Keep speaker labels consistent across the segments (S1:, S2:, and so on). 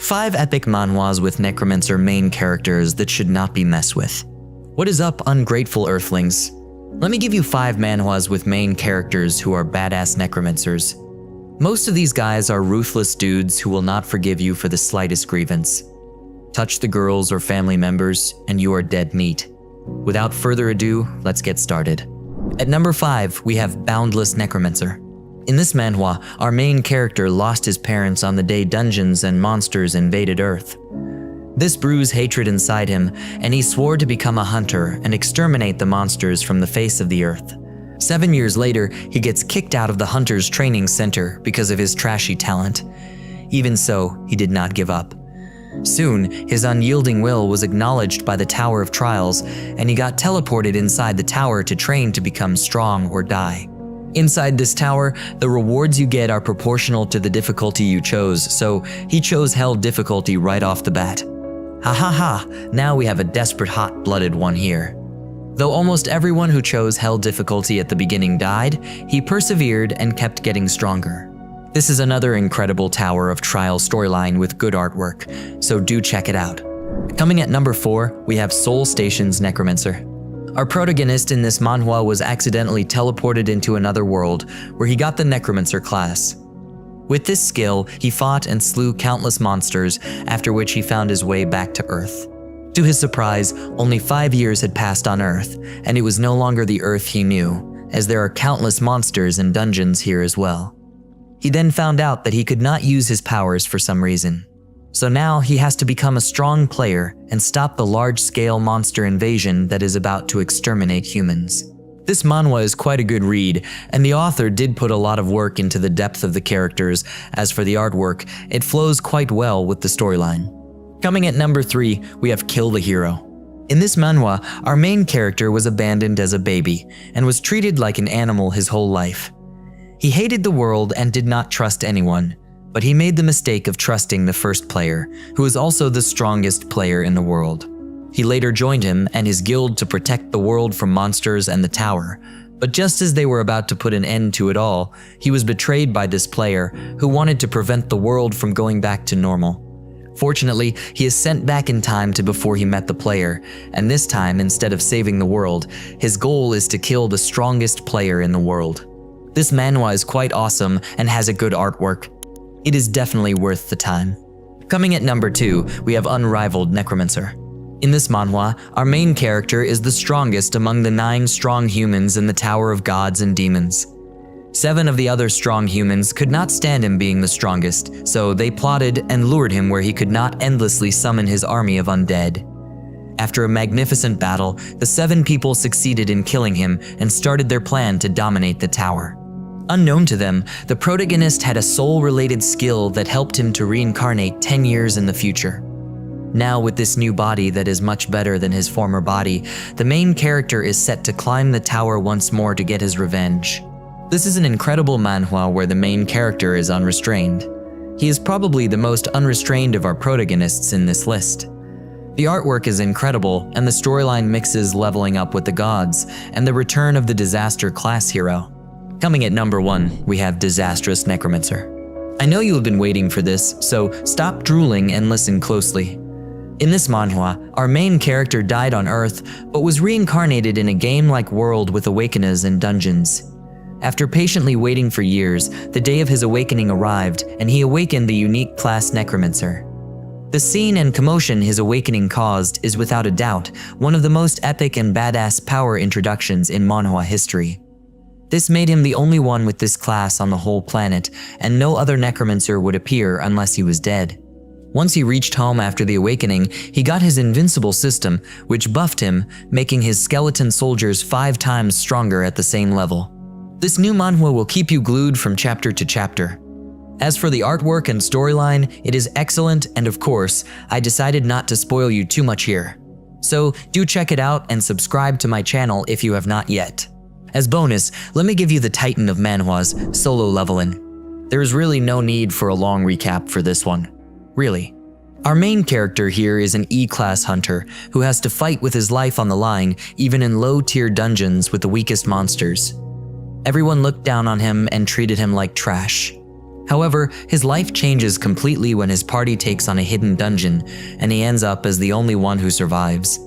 S1: 5 epic manhwas with necromancer main characters that should not be messed with. What is up, ungrateful earthlings? Let me give you 5 manhwas with main characters who are badass necromancers. Most of these guys are ruthless dudes who will not forgive you for the slightest grievance. Touch the girls or family members and you are dead meat. Without further ado, let's get started. At number 5, we have Boundless Necromancer. In this manhwa, our main character lost his parents on the day dungeons and monsters invaded Earth. This brews hatred inside him, and he swore to become a hunter and exterminate the monsters from the face of the Earth. 7 years later, he gets kicked out of the Hunter's Training Center because of his trashy talent. Even so, he did not give up. Soon, his unyielding will was acknowledged by the Tower of Trials, and he got teleported inside the tower to train to become strong or die. Inside this tower, the rewards you get are proportional to the difficulty you chose, so he chose Hell difficulty right off the bat. Ha ha ha, now we have a desperate hot-blooded one here. Though almost everyone who chose Hell difficulty at the beginning died, he persevered and kept getting stronger. This is another incredible Tower of Trial storyline with good artwork, so do check it out. Coming at number 4, we have Seoul Station's Necromancer. Our protagonist in this manhwa was accidentally teleported into another world, where he got the Necromancer class. With this skill, he fought and slew countless monsters, after which he found his way back to Earth. To his surprise, only 5 years had passed on Earth, and it was no longer the Earth he knew, as there are countless monsters and dungeons here as well. He then found out that he could not use his powers for some reason. So now he has to become a strong player and stop the large-scale monster invasion that is about to exterminate humans. This manhwa is quite a good read, and the author did put a lot of work into the depth of the characters. As for the artwork, it flows quite well with the storyline. Coming at number 3, we have Kill the Hero. In this manhwa, our main character was abandoned as a baby and was treated like an animal his whole life. He hated the world and did not trust anyone, but he made the mistake of trusting the first player, who is also the strongest player in the world. He later joined him and his guild to protect the world from monsters and the tower, but just as they were about to put an end to it all, he was betrayed by this player who wanted to prevent the world from going back to normal. Fortunately, he is sent back in time to before he met the player, and this time, instead of saving the world, his goal is to kill the strongest player in the world. This manhwa is quite awesome and has a good artwork. It is definitely worth the time. Coming at number 2, we have Unrivaled Necromancer. In this manhwa, our main character is the strongest among the 9 strong humans in the Tower of Gods and Demons. 7 of the other strong humans could not stand him being the strongest, so they plotted and lured him where he could not endlessly summon his army of undead. After a magnificent battle, the 7 people succeeded in killing him and started their plan to dominate the tower. Unknown to them, the protagonist had a soul-related skill that helped him to reincarnate 10 years in the future. Now, with this new body that is much better than his former body, the main character is set to climb the tower once more to get his revenge. This is an incredible manhwa where the main character is unrestrained. He is probably the most unrestrained of our protagonists in this list. The artwork is incredible, and the storyline mixes leveling up with the gods and the return of the disaster class hero. Coming at number 1, we have Disastrous Necromancer. I know you have been waiting for this, so stop drooling and listen closely. In this manhwa, our main character died on Earth, but was reincarnated in a game-like world with awakeners and dungeons. After patiently waiting for years, the day of his awakening arrived, and he awakened the unique class Necromancer. The scene and commotion his awakening caused is without a doubt one of the most epic and badass power introductions in manhwa history. This made him the only one with this class on the whole planet, and no other necromancer would appear unless he was dead. Once he reached home after the awakening, he got his invincible system, which buffed him, making his skeleton soldiers 5 times stronger at the same level. This new manhwa will keep you glued from chapter to chapter. As for the artwork and storyline, it is excellent, and of course, I decided not to spoil you too much here. So do check it out and subscribe to my channel if you have not yet. As bonus, let me give you the titan of manhwas, solo leveling. There is really no need for a long recap for this one. Really. Our main character here is an E-class hunter who has to fight with his life on the line even in low-tier dungeons with the weakest monsters. Everyone looked down on him and treated him like trash. However, his life changes completely when his party takes on a hidden dungeon, and he ends up as the only one who survives.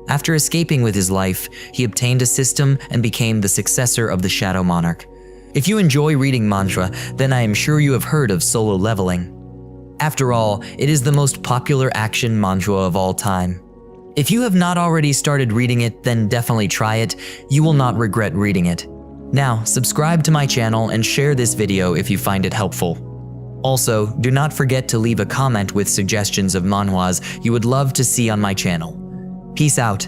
S1: After escaping with his life, he obtained a system and became the successor of the Shadow Monarch. If you enjoy reading manhwa, then I am sure you have heard of solo leveling. After all, it is the most popular action manhwa of all time. If you have not already started reading it, then definitely try it. You will not regret reading it. Now, subscribe to my channel and share this video if you find it helpful. Also, do not forget to leave a comment with suggestions of manhwas you would love to see on my channel. Peace out.